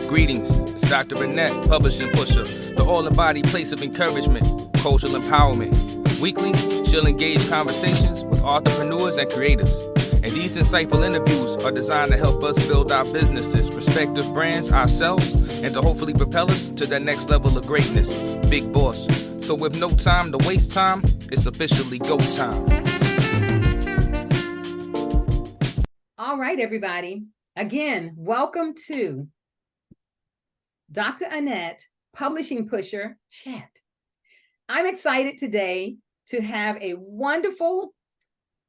Greetings, it's Dr. Annette, publishing pusher, the all-the-body place of encouragement, cultural empowerment. Weekly, she'll engage conversations with entrepreneurs and creators. And these insightful interviews are designed to help us build our businesses, respective brands, ourselves, and to hopefully propel us to that next level of greatness. Big boss. So with no time to waste time, it's officially go time. All right, everybody. Again, welcome to Dr. Annette, Publishing Pusher Chat. I'm excited today to have a wonderful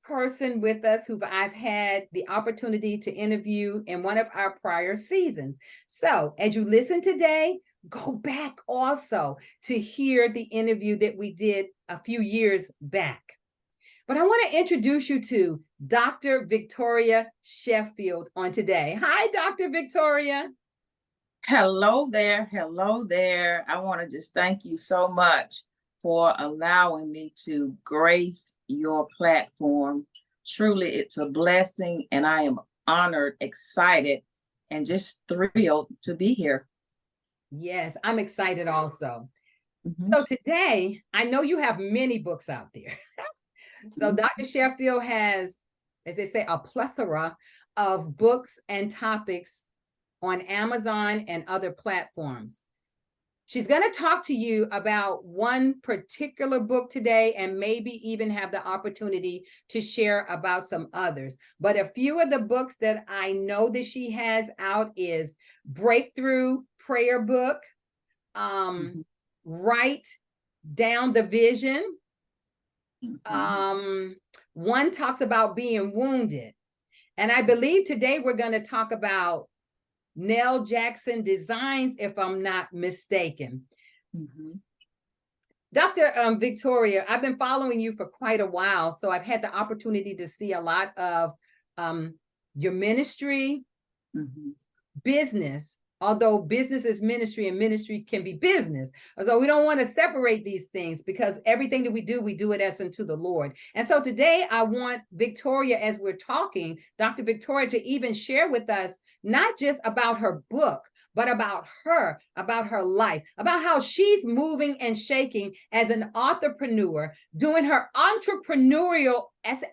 person with us who I've had the opportunity to interview in one of our prior seasons. So as you listen today, go back also to hear the interview that we did a few years back. But I want to introduce you to Dr. Victoria Sheffield on today. Hi, Dr. Victoria. Hello there. Hello there. I want to just thank you so much for allowing me to grace your platform. Truly, it's a blessing, and I am honored, excited, and just thrilled to be here. Yes, I'm excited also. So today, I know you have many books out there. So Dr. Sheffield has, as they say, a plethora of books and topics on Amazon and other platforms. She's going to talk to you about one particular book today and maybe even have the opportunity to share about some others. But a few of the books that I know that she has out is Breakthrough Prayer Book, Write Down the Vision. One talks about being wounded. And I believe today we're going to talk about Nell Jackson Designs, if I'm not mistaken. Dr. Victoria, I've been following you for quite a while, so I've had the opportunity to see a lot of your ministry, business, although business is ministry and ministry can be business. So we don't want to separate these things because everything that we do it as unto the Lord. And so today I want Victoria, as we're talking, Dr. Victoria, to even share with us, not just about her book, but about her life, about how she's moving and shaking as an entrepreneur, doing her entrepreneurial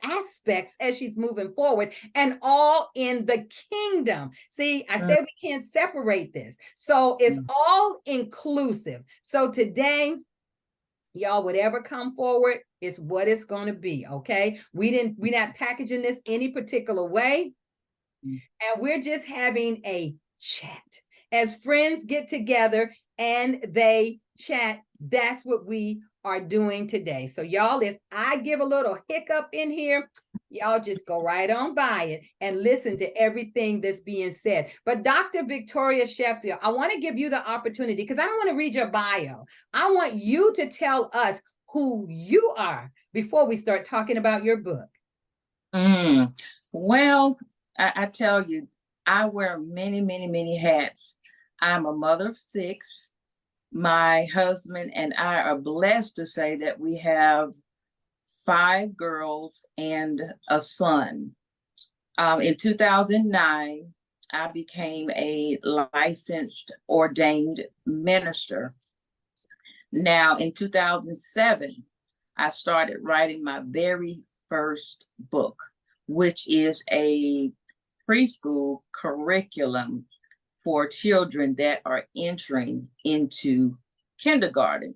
aspects as she's moving forward, and all in the kingdom. See, I said we can't separate this. So it's all inclusive. So today, y'all, whatever come forward is what it's going to be, okay? We're not packaging this any particular way. And we're just having a chat. As friends get together and they chat, that's what we are doing today. So y'all, if I give a little hiccup in here, y'all just go right on by it and listen to everything that's being said. But Dr. Victoria Sheffield, I want to give you the opportunity, because I don't want to read your bio. I want you to tell us who you are before we start talking about your book. Well, I tell you, I wear many, many, many hats. I'm a mother of 6. My husband and I are blessed to say that we have 5 girls and a son. In 2009, I became a licensed ordained minister. Now, in 2007, I started writing my very first book, which is a preschool curriculum for children that are entering into kindergarten.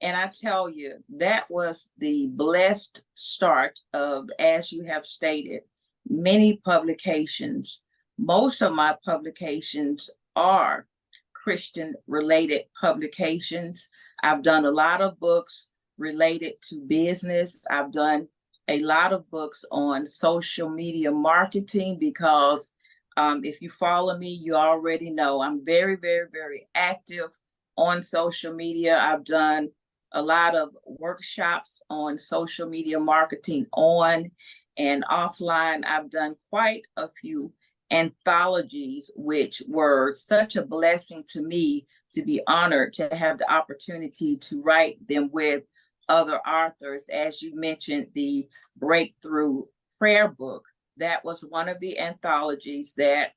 And I tell you, that was the blessed start of, as you have stated, many publications. Most of my publications are Christian-related publications. I've done a lot of books related to business. I've done a lot of books on social media marketing, because if you follow me, you already know I'm very, very, very active on social media. I've done a lot of workshops on social media marketing on and offline. I've done quite a few anthologies, which were such a blessing to me to be honored to have the opportunity to write them with other authors. As you mentioned, the Breakthrough Prayer Book, that was one of the anthologies that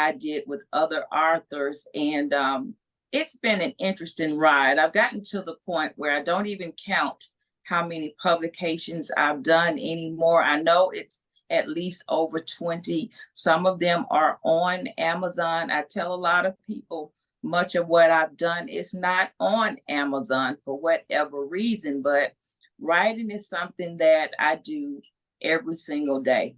I did with other authors. And it's been an interesting ride. I've gotten to the point where I don't even count how many publications I've done anymore. I know it's at least over 20. Some of them are on Amazon. I tell a lot of people much of what I've done is not on Amazon for whatever reason, but writing is something that I do every single day.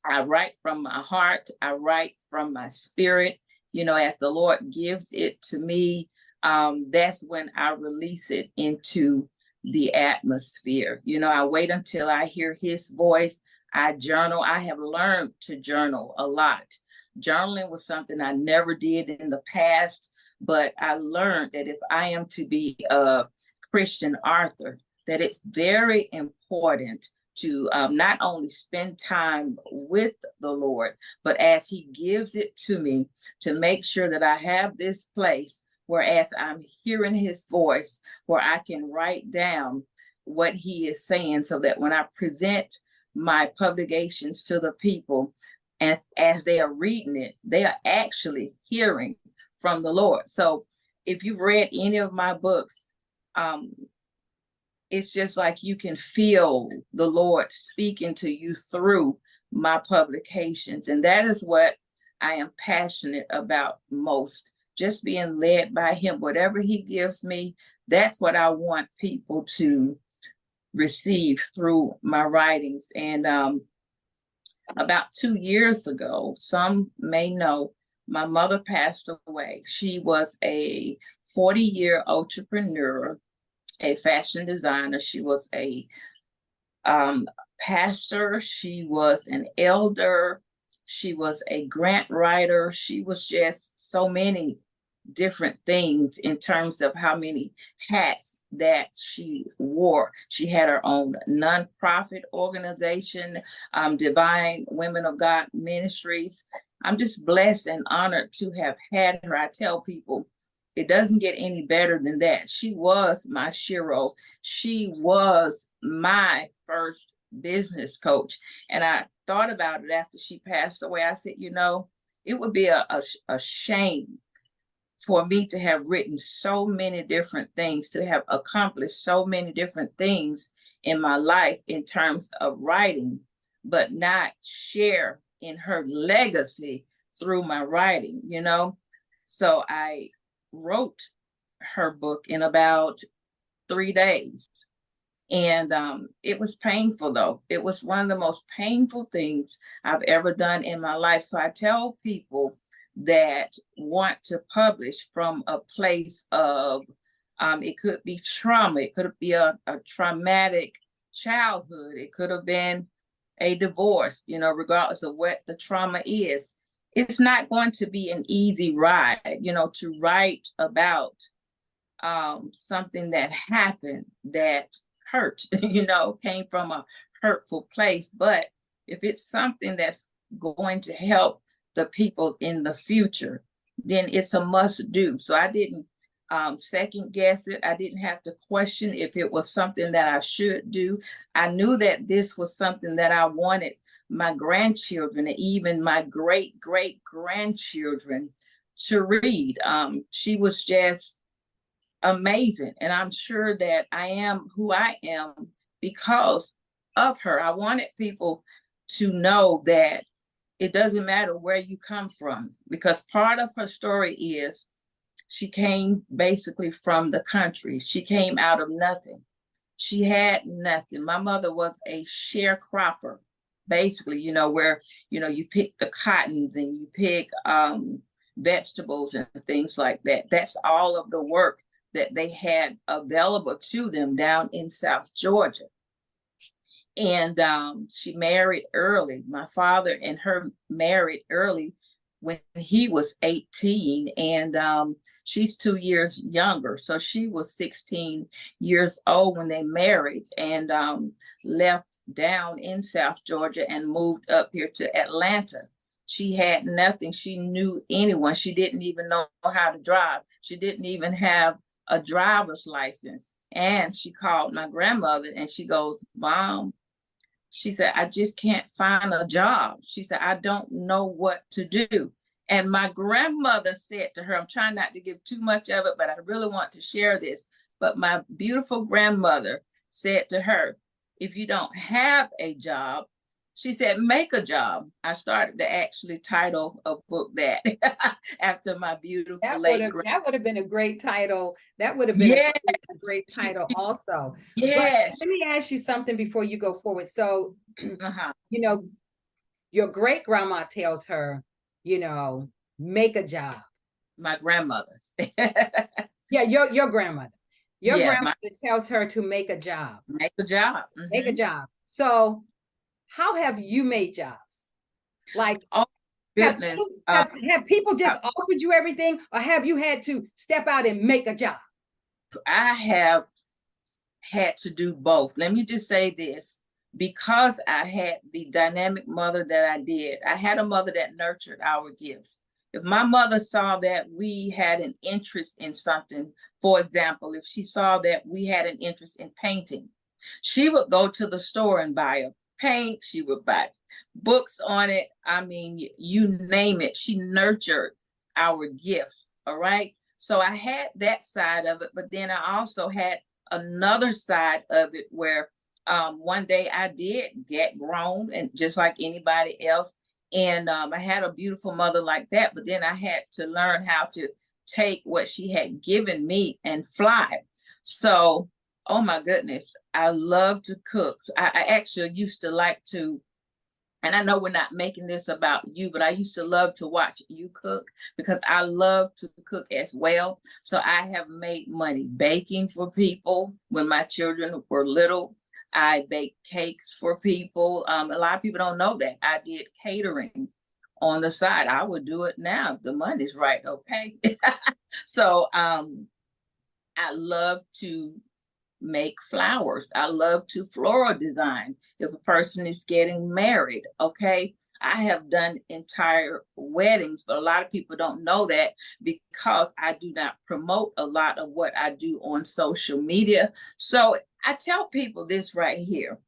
I write from my heart. I write from my spirit. You know, as the Lord gives it to me, that's when I release it into the atmosphere. You know, I wait until I hear his voice. I journal. I have learned to journal a lot. Journaling was something I never did in the past, but I learned that if I am to be a Christian author, that it's very important to not only spend time with the Lord, but as he gives it to me, to make sure that I have this place where as I'm hearing his voice, where I can write down what he is saying, so that when I present my publications to the people, and as they are reading it, they are actually hearing from the Lord. So if you've read any of my books, it's just like you can feel the Lord speaking to you through my publications. And that is what I am passionate about most, just being led by him. Whatever he gives me, that's what I want people to receive through my writings. And about 2 years ago, some may know, my mother passed away. She was a 40-year entrepreneur, a fashion designer. She was a pastor. She was an elder. She was a grant writer. She was just so many different things in terms of how many hats that she wore. She had her own nonprofit organization, Divine Women of God Ministries. I'm just blessed and honored to have had her. I tell people, it doesn't get any better than that. She was my shero. She was my first business coach. And I thought about it after she passed away. I said, you know, it would be a shame for me to have written so many different things, to have accomplished so many different things in my life in terms of writing, but not share in her legacy through my writing, you know? So I wrote her book in about 3 days. And it was painful, though. It was one of the most painful things I've ever done in my life. So I tell people that want to publish from a place of, it could be trauma. It could be a traumatic childhood. It could have been a divorce, you know, regardless of what the trauma is. It's not going to be an easy ride, you know, to write about something that happened that hurt, you know, came from a hurtful place. But if it's something that's going to help the people in the future, then it's a must do. So I didn't second guess it. I didn't have to question if it was something that I should do. I knew that this was something that I wanted my grandchildren and even my great grandchildren to read. She was just amazing. And I'm sure that I am who I am because of her. I wanted people to know that it doesn't matter where you come from, because part of her story is she came basically from the country. She came out of nothing. She had nothing. My mother was a sharecropper, basically, you know, where, you know, you pick the cottons and you pick vegetables and things like that. That's all of the work that they had available to them down in South Georgia. And she married early. My father and her married early when he was 18, and she's 2 years younger. So she was 16 years old when they married, and left down in South Georgia and moved up here to Atlanta. She had nothing. She knew anyone. She didn't even know how to drive. She didn't even have a driver's license. And she called my grandmother and she goes, "Mom," she said, "I just can't find a job." She said, "I don't know what to do." And my grandmother said to her, I'm trying not to give too much of it, but I really want to share this. But my beautiful grandmother said to her, if you don't have a job, she said, make a job. I started to actually title a book that after my beautiful late grandmother. That would have been a great title. That would have been Yes, a great title also. yes. But let me ask you something before you go forward. So, Uh-huh. you know, your great grandma tells her, make a job. My grandmother. Yeah, your grandmother. Your Yeah, grandmother tells her to make a job. make a job. Make a job. So how have you made jobs? Like, oh goodness. Have people just offered you everything, or have you had to step out and make a job? I have had to do both. Let me just say this. Because I had the dynamic mother that I did, I had a mother that nurtured our gifts. If my mother saw that we had an interest in something, for example, if she saw that we had an interest in painting, she would go to the store and buy a paint. She would buy books on it. I mean, you name it. She nurtured our gifts. All right. So I had that side of it, but then I also had another side of it where one day I did get grown, and just like anybody else. And I had a beautiful mother like that, but then I had to learn how to take what she had given me and fly. So, oh my goodness, I love to cook. So I actually used to like to, and I know we're not making this about you, but I used to love to watch you cook because I love to cook as well. So I have made money baking for people when my children were little. I baked cakes for people. A lot of people don't know that I did catering on the side. I would do it now if the money's right. Okay. So I love to make flowers. I love to floral design. If a person is getting married, okay. I have done entire weddings, but a lot of people don't know that because I do not promote a lot of what I do on social media. So I tell people this right here.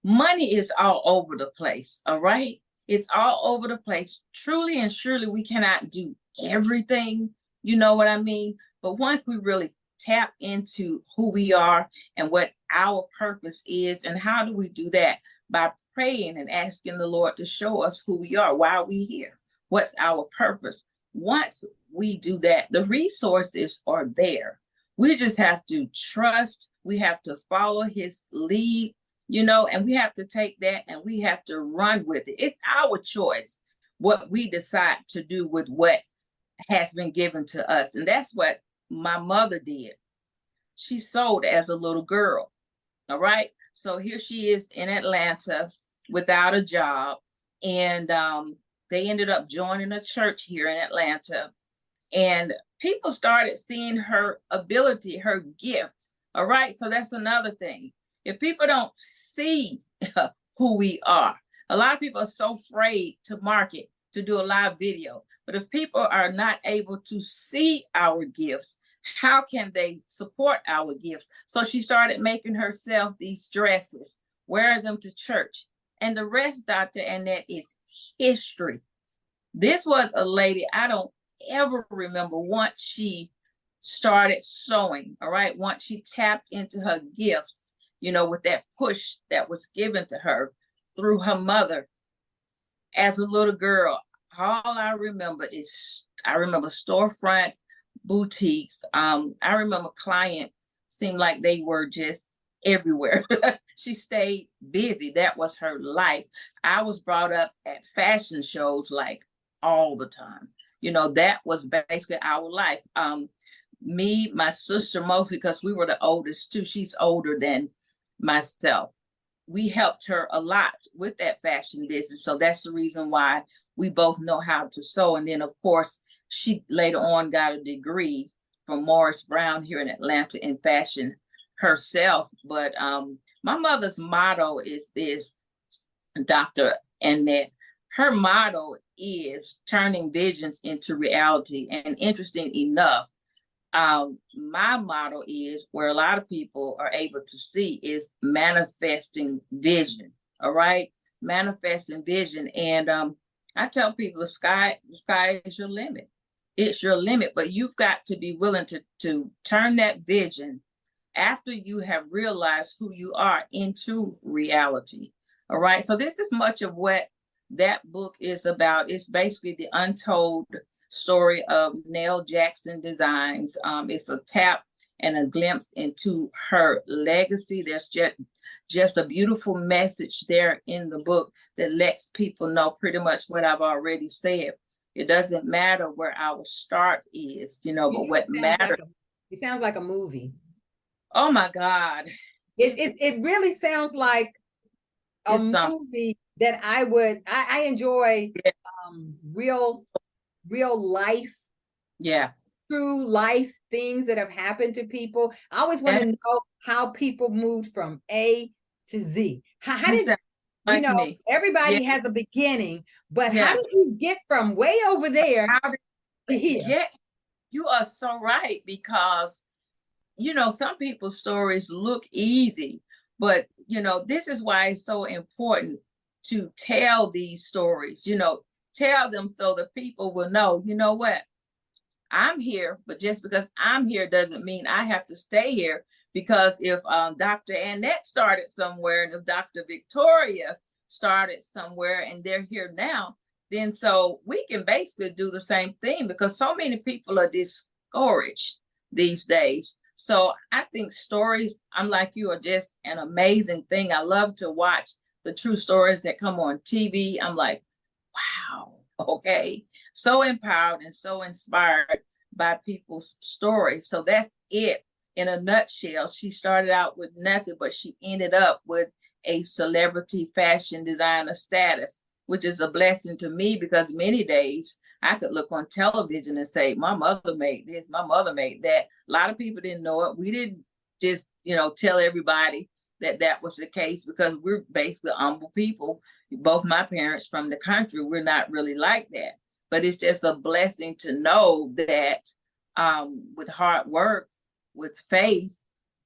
Money is all over the place, all right? It's all over the place. Truly and surely we cannot do everything, you know what I mean? But once we really tap into who we are and what our purpose is, and how do we do that? By praying and asking the Lord to show us who we are, why are we here, what's our purpose. Once we do that, the resources are there. We just have to trust, we have to follow his lead, and we have to take that and we have to run with it. It's our choice what we decide to do with what has been given to us. And that's what my mother did. She sold as a little girl. All right. So here she is in Atlanta without a job. And they ended up joining a church here in Atlanta. And people started seeing her ability, her gift. All right. So that's another thing. If people don't see who we are, a lot of people are so afraid to market, to do a live video. But if people are not able to see our gifts, how can they support our gifts? So she started making herself these dresses, wear them to church. And the rest, Dr. Annette, is history. This was a lady, I don't ever remember once she started sewing, all right? Once she tapped into her gifts, with that push that was given to her through her mother. As a little girl, all I remember storefront boutiques. I remember clients seemed like they were just everywhere. She stayed busy. That was her life. I was brought up at fashion shows like all the time. That was basically our life. Me, my sister, mostly because we were the oldest too. She's older than myself. We helped her a lot with that fashion business. So that's the reason why we both know how to sew. And then, of course, she later on got a degree from Morris Brown here in Atlanta in fashion herself. But my mother's motto is this, Dr. Annette. Her motto is turning visions into reality. And interesting enough, my motto is, where a lot of people are able to see, is manifesting vision. All right. Manifesting vision. And I tell people the sky is your limit. It's your limit, but you've got to be willing to turn that vision after you have realized who you are into reality. All right. So this is much of what that book is about. It's basically the untold story of Nell Jackson Designs. It's a tap and a glimpse into her legacy. There's just a beautiful message there in the book that lets people know pretty much what I've already said. It doesn't matter where our start is, but what matters. It sounds like a movie. Oh my God. It really sounds like a movie that I enjoy. Real life. Yeah. True life things that have happened to people. I always want to know how people moved from A to Z. How did me. Everybody has a beginning, but how did you get from way over there to here? You are so right, because some people's stories look easy, but this is why it's so important to tell these stories, tell them so the people will know, what, I'm here, but just because I'm here doesn't mean I have to stay here. Because if Dr. Annette started somewhere, and if Dr. Victoria started somewhere and they're here now, then so we can basically do the same thing, because so many people are discouraged these days. So I think stories, I'm like you, are just an amazing thing. I love to watch the true stories that come on TV. I'm like, wow, okay. So empowered and so inspired by people's stories. So that's it in a nutshell. She started out with nothing, but she ended up with a celebrity fashion designer status, which is a blessing to me, because many days I could look on television and say, my mother made this, my mother made that. A lot of people didn't know it. We didn't just, tell everybody that was the case, because we're basically humble people. Both my parents from the country, we're not really like that. But it's just a blessing to know that with hard work, with faith,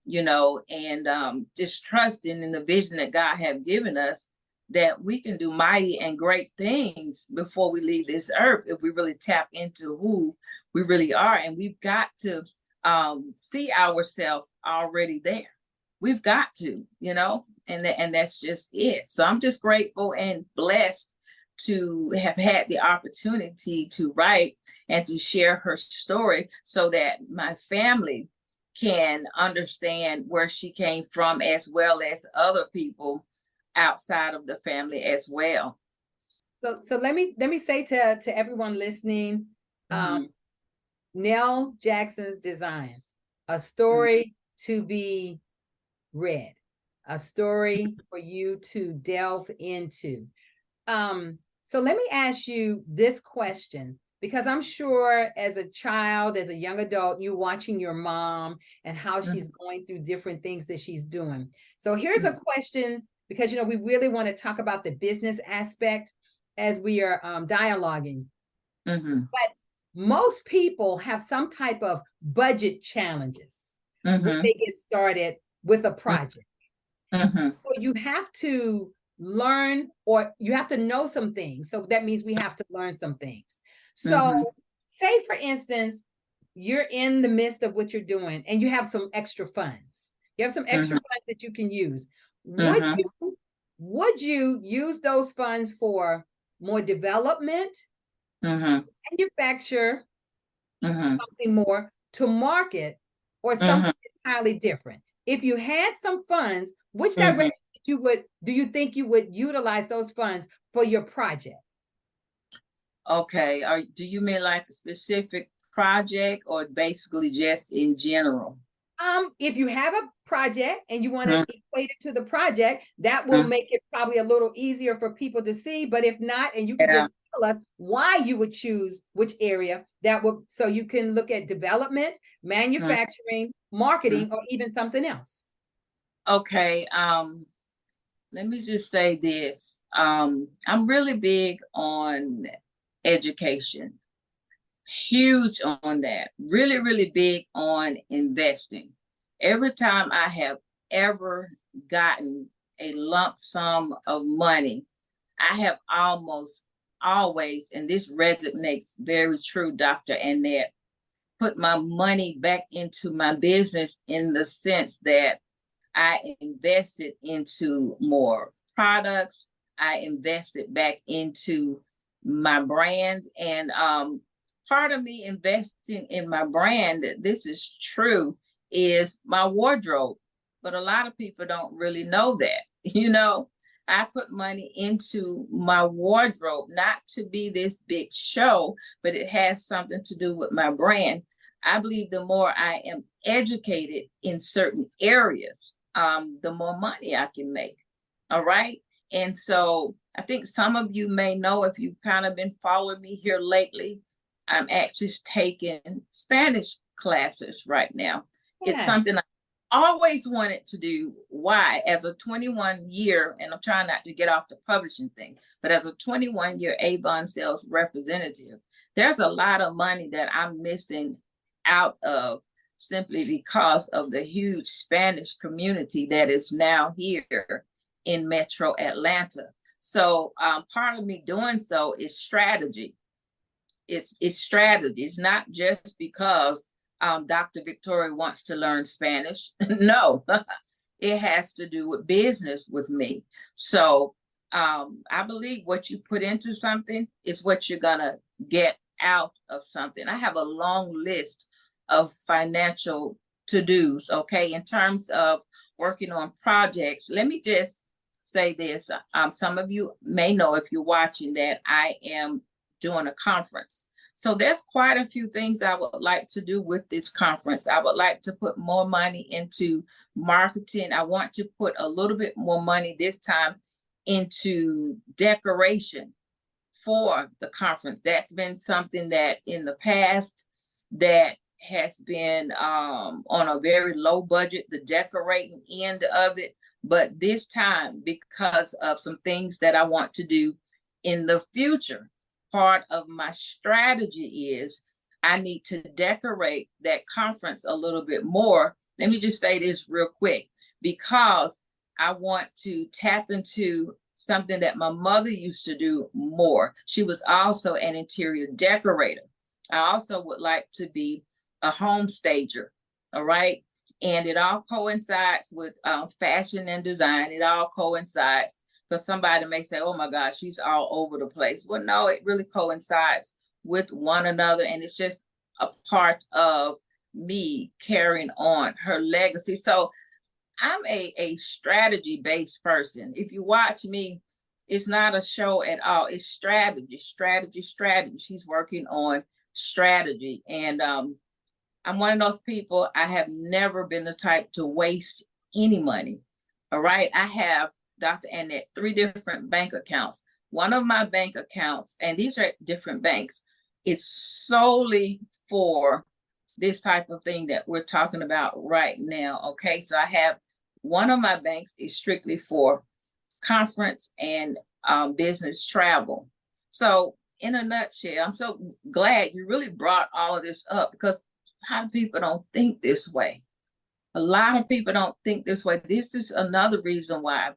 and just trusting in the vision that God have given us, that we can do mighty and great things before we leave this earth, if we really tap into who we really are. And we've got to see ourselves already there. We've got to, and that's just it. So I'm just grateful and blessed to have had the opportunity to write and to share her story, so that my family can understand where she came from, as well as other people outside of the family as well. So let me say to everyone listening, Nell Jackson's Designs, a story to be read, a story for you to delve into. So let me ask you this question, because I'm sure as a child, as a young adult, you're watching your mom and how she's going through different things that she's doing. So here's a question, because, we really want to talk about the business aspect as we are dialoguing. But most people have some type of budget challenges when they get started with a project. So you have to learn, or you have to know some things. So that means we have to learn some things. So say, for instance, you're in the midst of what you're doing and you have some extra funds. You have some extra funds that you can use. Would you use those funds for more development, manufacture something more, to market, or something entirely different? If you had some funds, which direction do you think you would utilize those funds for your project? Okay. Do you mean like a specific project, or basically just in general? If you have a project and you want to equate it to the project, that will make it probably a little easier for people to see. But if not, and you can just tell us why you would choose which area, so you can look at development, manufacturing, marketing, or even something else. Okay. Let me just say this. I'm really big on education. Huge on that. Really, really big on investing. Every time I have ever gotten a lump sum of money, I have almost always, and this resonates very true, Dr. Annette, put my money back into my business in the sense that I invested into more products. I invested back into my brand. And part of me investing in my brand, this is true, is my wardrobe. But a lot of people don't really know that. You know, I put money into my wardrobe, not to be this big show, but it has something to do with my brand. I believe the more I am educated in certain areas, the more money I can make. All right. And so I think some of you may know, if you've kind of been following me here lately, I'm actually taking Spanish classes right now. Yeah. It's something I always wanted to do. Why? As a 21-year, and I'm trying not to get off the publishing thing, but as a 21-year Avon sales representative, there's a lot of money that I'm missing out of simply because of the huge Spanish community that is now here in Metro Atlanta. So part of me doing so is strategy. It's strategy. It's not just because Dr. Victoria wants to learn Spanish. No, it has to do with business with me. So I believe what you put into something is what you're gonna get out of something. I have a long list of financial to-dos, okay? In terms of working on projects, let me just say this. Some of you may know, if you're watching, that I am doing a conference. So there's quite a few things I would like to do with this conference. I would like to put more money into marketing. I want to put a little bit more money this time into decoration for the conference. That's been something that in the past that has been on a very low budget, the decorating end of it. But this time, because of some things that I want to do in the future, part of my strategy is I need to decorate that conference a little bit more. Let me just say this real quick, because I want to tap into something that my mother used to do more. She was also an interior decorator. I also would like to be a home stager, all right? And it all coincides with fashion and design. It all coincides, because somebody may say, oh my gosh, she's all over the place. Well, no, it really coincides with one another. And it's just a part of me carrying on her legacy. So I'm a strategy-based person. If you watch me, it's not a show at all. It's strategy, strategy, strategy. She's working on strategy. And I'm one of those people, I have never been the type to waste any money. All right. I have, Dr. Annette, 3 different bank accounts. One of my bank accounts, and these are different banks, is solely for this type of thing that we're talking about right now. Okay. So I have one of my banks is strictly for conference and business travel. So in a nutshell, I'm so glad you really brought all of this up, because a lot of people don't think this way. A lot of people don't think this way. This is another reason why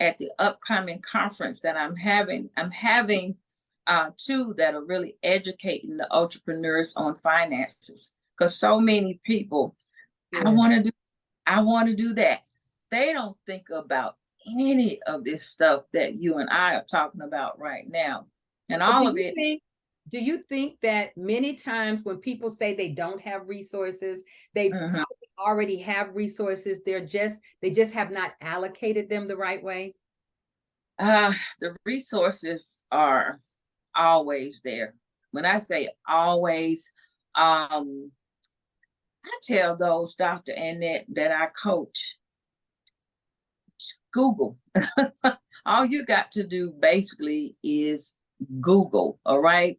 at the upcoming conference that I'm having 2 that are really educating the entrepreneurs on finances. Because so many people, yeah. I want to do that. They don't think about any of this stuff that you and I are talking about right now. And so all of it. Do you think that many times when people say they don't have resources, they probably already have resources, they just have not allocated them the right way? The resources are always there. When I say always, I tell those, Dr. Annette, that I coach, Google. All you got to do basically is Google, all right?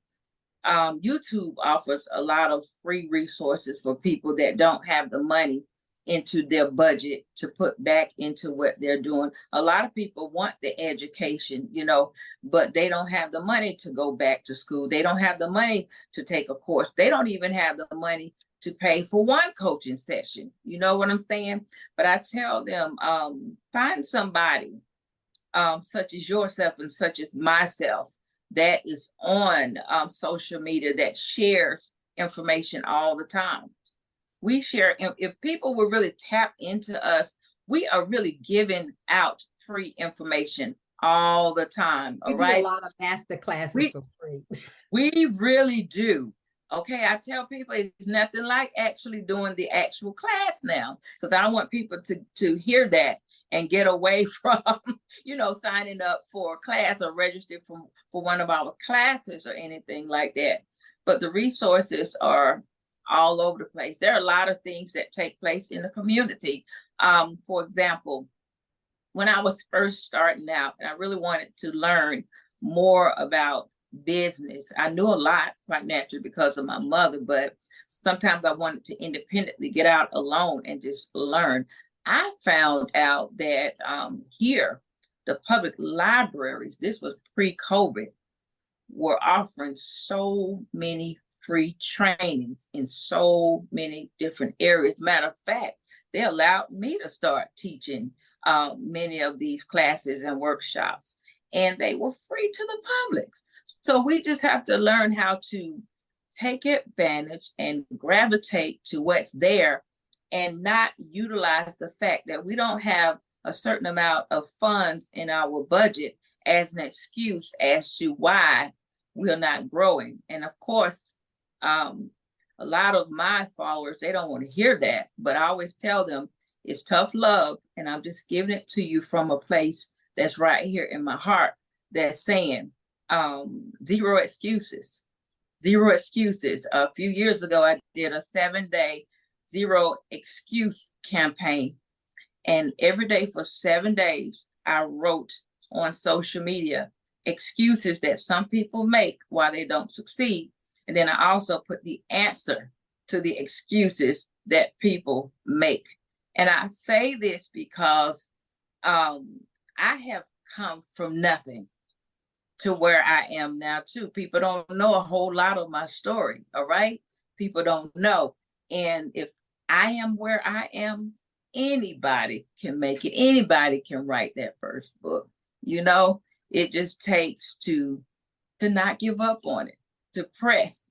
YouTube offers a lot of free resources for people that don't have the money into their budget to put back into what they're doing. A lot of people want the education, you know, but they don't have the money to go back to school. They don't have the money to take a course. They don't even have the money to pay for one coaching session. You know what I'm saying? But I tell them, find somebody such as yourself and such as myself that is on social media that shares information all the time. We share, if people will really tap into us, we are really giving out free information all the time. We all do a right. lot of master classes for free. We really do. Okay, I tell people it's nothing like actually doing the actual class now, because I don't want people to hear that and get away from, signing up for a class or register for one of our classes or anything like that. But the resources are all over the place. There are a lot of things that take place in the community. For example, when I was first starting out and I really wanted to learn more about business, I knew a lot quite naturally because of my mother, but sometimes I wanted to independently get out alone and just learn. I found out that here, the public libraries, this was pre-COVID, were offering so many free trainings in so many different areas. Matter of fact, they allowed me to start teaching many of these classes and workshops, and they were free to the public. So we just have to learn how to take advantage and gravitate to what's there and not utilize the fact that we don't have a certain amount of funds in our budget as an excuse as to why we're not growing. And of course, a lot of my followers, they don't want to hear that, but I always tell them it's tough love, and I'm just giving it to you from a place that's right here in my heart, that's saying zero excuses. Zero excuses. A few years ago, I did a 7-day zero excuse campaign, and every day for 7 days, I wrote on social media excuses that some people make why they don't succeed. And then I also put the answer to the excuses that people make. And I say this because I have come from nothing to where I am now too. People don't know a whole lot of my story, all right? People don't know. And if I am where I am, anybody can make it. Anybody can write that first book. It just takes to not give up on it, to press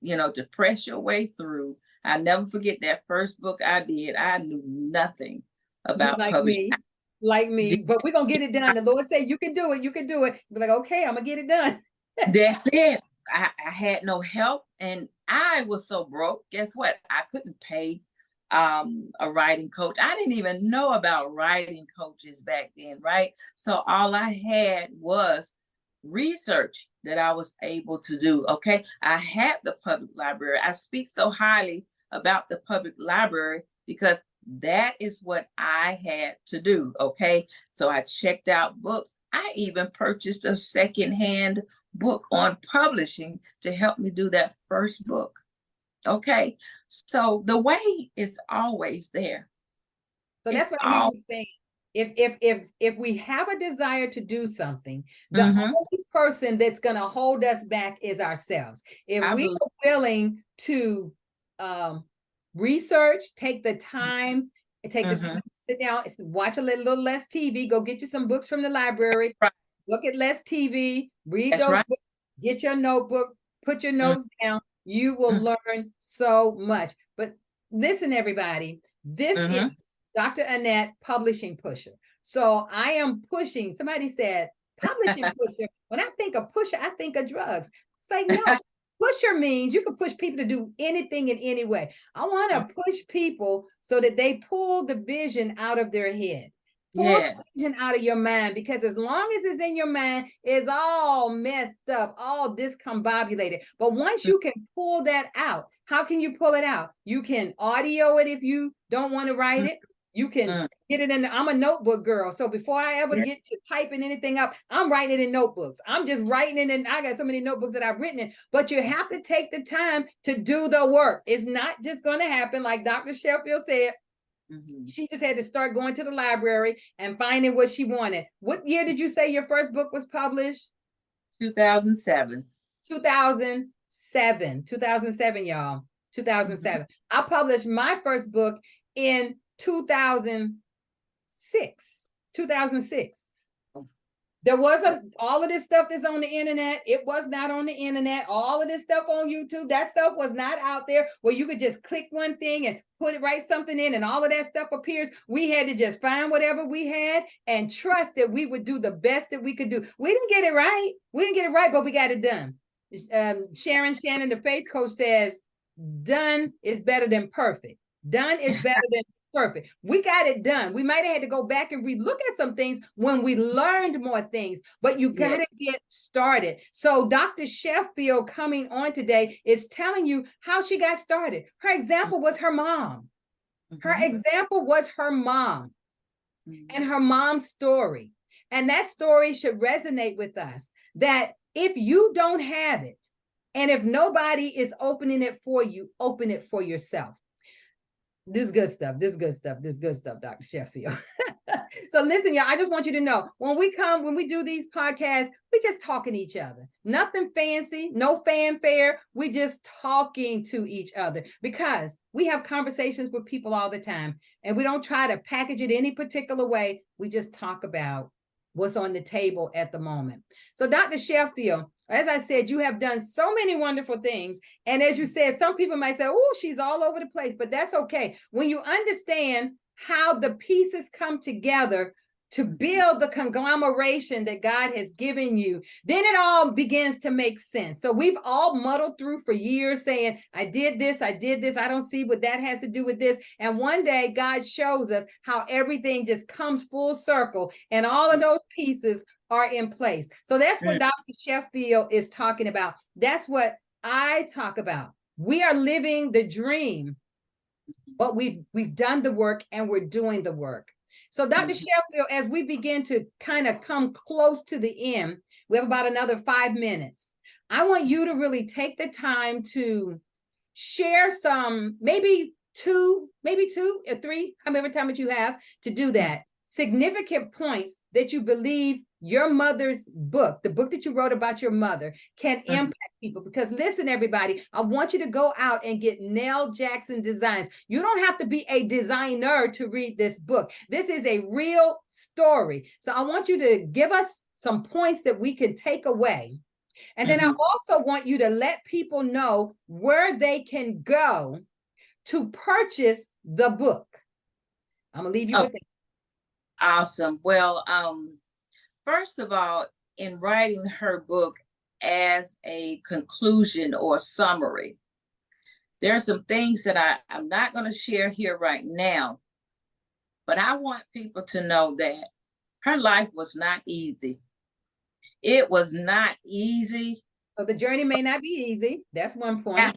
your way through. I never forget that first book I did. I knew nothing about publishing. Like me, but we're going to get it done. The Lord said, you can do it. You can do it. Be like, okay, I'm going to get it done. That's it. I had no help, and I was so broke. Guess what? I couldn't pay a writing coach. I didn't even know about writing coaches back then, right? So all I had was research that I was able to do. Okay. I had the public library. I speak so highly about the public library because that is what I had to do. Okay. So I checked out books. I even purchased a secondhand book on publishing to help me do that first book. Okay. So the way is always there. So that's what I was saying. If we have a desire to do something, the only person that's going to hold us back is ourselves. If we are willing to research, take the time, to sit down, watch a little less TV, go get you some books from the library, look at less TV, read those books, get your notebook, put your notes down. You will learn so much. But listen, everybody, this is Dr. Annette, Publishing Pusher. So I am pushing. Somebody said, publishing pusher. When I think of pusher, I think of drugs. It's like, no, pusher means you can push people to do anything in any way. I want to push people so that they pull the vision out of their head. Pull the vision out of your mind, because as long as it's in your mind, it's all messed up, all discombobulated. But once you can pull that out, how can you pull it out? You can audio it if you don't want to write it. You can get it in. I'm a notebook girl. So before I ever get to typing anything up, I'm writing it in notebooks. I'm just writing it in. I got so many notebooks that I've written in, but you have to take the time to do the work. It's not just going to happen. Like Dr. Sheffield said, she just had to start going to the library and finding what she wanted. What year did you say your first book was published? 2007. 2007, y'all. 2007. I published my first book in 2006. There wasn't all of this stuff that's on the internet. It was not on the internet. All of this stuff on YouTube, that stuff was not out there where you could just click one thing and write something in and all of that stuff appears. We had to just find whatever we had and trust that we would do the best that we could do. We didn't get it right. We didn't get it right, but we got it done. Sharon Shannon, the faith coach, says, done is better than perfect. Done is better than perfect. We got it done. We might have had to go back and relook at some things when we learned more things, but you got to get started. So Dr. Sheffield coming on today is telling you how she got started. Her example was her mom. Her example was her mom and her mom's story. And that story should resonate with us, that if you don't have it, and if nobody is opening it for you, open it for yourself. This good stuff, Dr. Sheffield. So listen, y'all, I just want you to know, when we do these podcasts, we just talking to each other. Nothing fancy, no fanfare. We just talking to each other because we have conversations with people all the time and we don't try to package it any particular way. We just talk about what's on the table at the moment. So Dr. Sheffield, as I said, you have done so many wonderful things. And as you said, some people might say, oh, she's all over the place, but that's okay. When you understand how the pieces come together to build the conglomeration that God has given you, then it all begins to make sense. So we've all muddled through for years saying, I did this, I don't see what that has to do with this. And one day God shows us how everything just comes full circle and all of those pieces are in place. So that's what Dr. Sheffield is talking about. That's what I talk about. We are living the dream, but we've done the work and we're doing the work. So Dr. Sheffield, as we begin to kind of come close to the end, we have about another 5 minutes. I want you to really take the time to share some, maybe two or three, however time that you have to do that, significant points that you believe your mother's book, the book that you wrote about your mother, can impact people. Because listen, everybody, I want you to go out and get Nell Jackson Designs. You don't have to be a designer to read this book. This is a real story. So I want you to give us some points that we can take away. And then I also want you to let people know where they can go to purchase the book. I'm gonna leave you with it. Awesome. Well, first of all, in writing her book as a conclusion or summary, there are some things that I'm not going to share here right now, but I want people to know that her life was not easy. It was not easy. So the journey may not be easy. That's one point.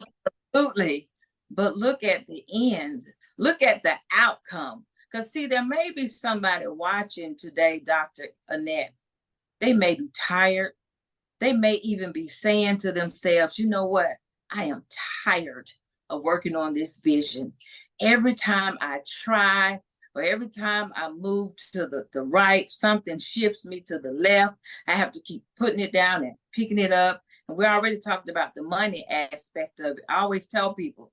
Absolutely. But look at the end. Look at the outcome. Because see, there may be somebody watching today, Dr. Annette. They may be tired. They may even be saying to themselves, you know what? I am tired of working on this vision. Every time I try, or every time I move to the right, something shifts me to the left. I have to keep putting it down and picking it up. And we already talked about the money aspect of it. I always tell people,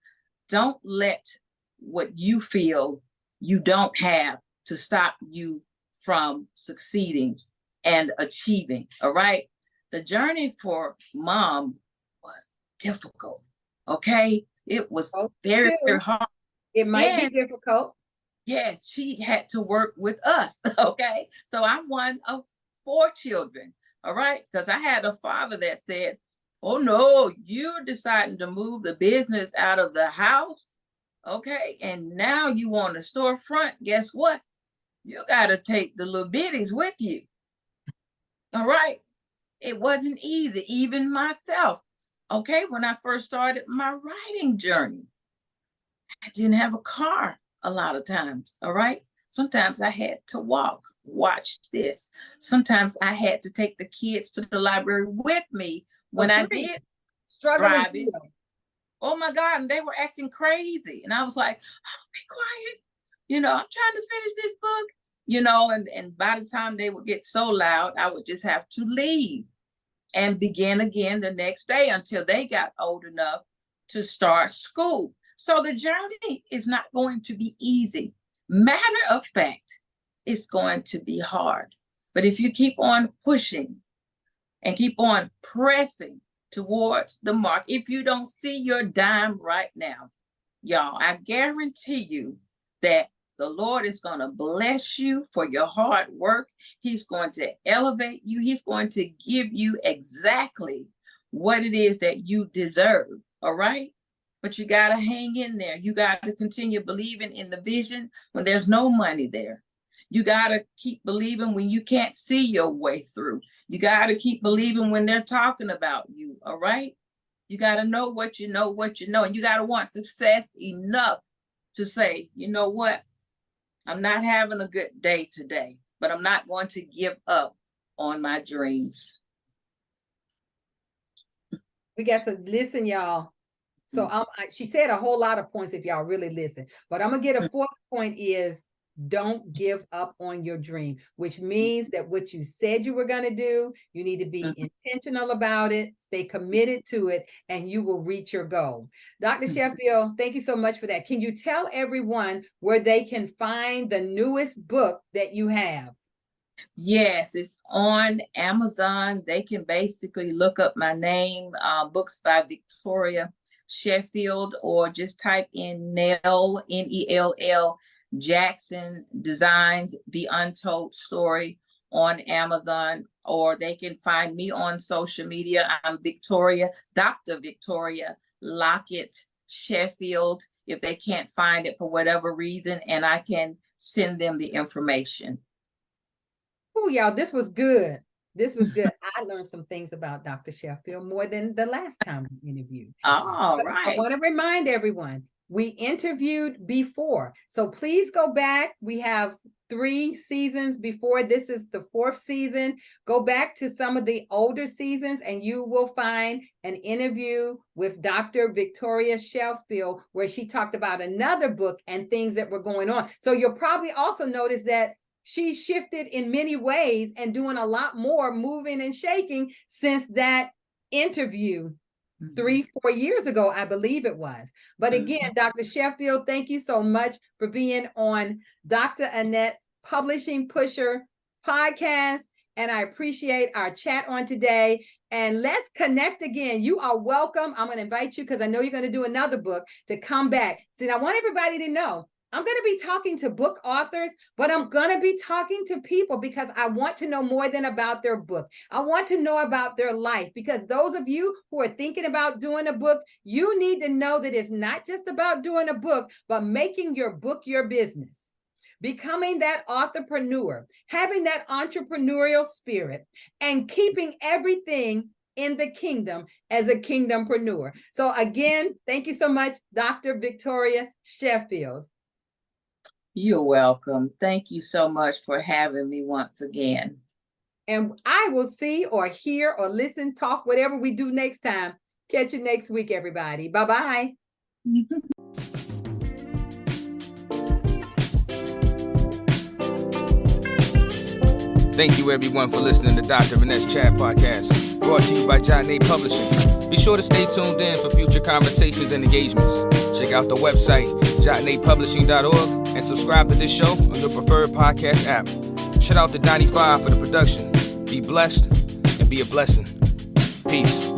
don't let what you feel you don't have to stop you from succeeding and achieving. All right. The journey for Mom was difficult. Okay. It was very, very hard. It might be difficult. Yes, she had to work with us. Okay. So I'm one of 4 children. All right. Because I had a father that said, oh no, you're deciding to move the business out of the house. Okay. And now you want a storefront. Guess what? You got to take the little bitties with you. All right. It wasn't easy, even myself. Okay. When I first started my writing journey, I didn't have a car a lot of times. All right. Sometimes I had to walk. Watch this. Sometimes I had to take the kids to the library with me when I did driving. Oh my God. And they were acting crazy. And I was like, oh, be quiet. You know, I'm trying to finish this book, you know, and by the time they would get so loud, I would just have to leave and begin again the next day until they got old enough to start school. So the journey is not going to be easy. Matter of fact, it's going to be hard. But if you keep on pushing and keep on pressing towards the mark, if you don't see your dime right now, y'all, I guarantee you that the Lord is going to bless you for your hard work. He's going to elevate you. He's going to give you exactly what it is that you deserve. All right? But you got to hang in there. You got to continue believing in the vision when there's no money there. You got to keep believing when you can't see your way through. You got to keep believing when they're talking about you. All right? You got to know what you know, and you got to want success enough to say, you know what? I'm not having a good day today, but I'm not going to give up on my dreams. We got to listen, y'all. So she said a whole lot of points if y'all really listen, but I'm going to get a fourth point is don't give up on your dream, which means that what you said you were going to do, you need to be intentional about it, stay committed to it, and you will reach your goal. Dr. Sheffield, thank you so much for that. Can you tell everyone where they can find the newest book that you have? Yes, it's on Amazon. They can basically look up my name, Books by Victoria Sheffield, or just type in Nell, Nell, Jackson Designs, The Untold Story on Amazon, or they can find me on social media. I'm Victoria, Dr. Victoria Lockett Sheffield, if they can't find it for whatever reason, and I can send them the information. Oh, y'all, this was good. This was good. I learned some things about Dr. Sheffield more than the last time we interviewed. All right. I want to remind everyone, we interviewed before. So please go back. We have 3 seasons before. This is the 4th season. Go back to some of the older seasons and you will find an interview with Dr. Victoria Sheffield where she talked about another book and things that were going on. So you'll probably also notice that she shifted in many ways and doing a lot more moving and shaking since that interview 3-4 years ago, I believe it was. But again, Dr. Sheffield, thank you so much for being on Dr. Annette's Publishing Pusher podcast. And I appreciate our chat on today. And let's connect again. You are welcome. I'm going to invite you because I know you're going to do another book to come back. See, I want everybody to know I'm going to be talking to book authors, but I'm going to be talking to people because I want to know more than about their book. I want to know about their life, because those of you who are thinking about doing a book, you need to know that it's not just about doing a book, but making your book your business, becoming that entrepreneur, having that entrepreneurial spirit, and keeping everything in the kingdom as a kingdompreneur. So again, thank you so much, Dr. Victoria Sheffield. You're welcome. Thank you so much for having me once again. And I will see or hear or listen, talk, whatever we do next time. Catch you next week, everybody. Bye-bye. Thank you, everyone, for listening to Dr. Annette's Chat Podcast, brought to you by Annette Publishing. Be sure to stay tuned in for future conversations and engagements. Check out the website, JohnNatePublishing.org, and subscribe to this show on your preferred podcast app. Shout out to Donnie 5 for the production. Be blessed and be a blessing. Peace.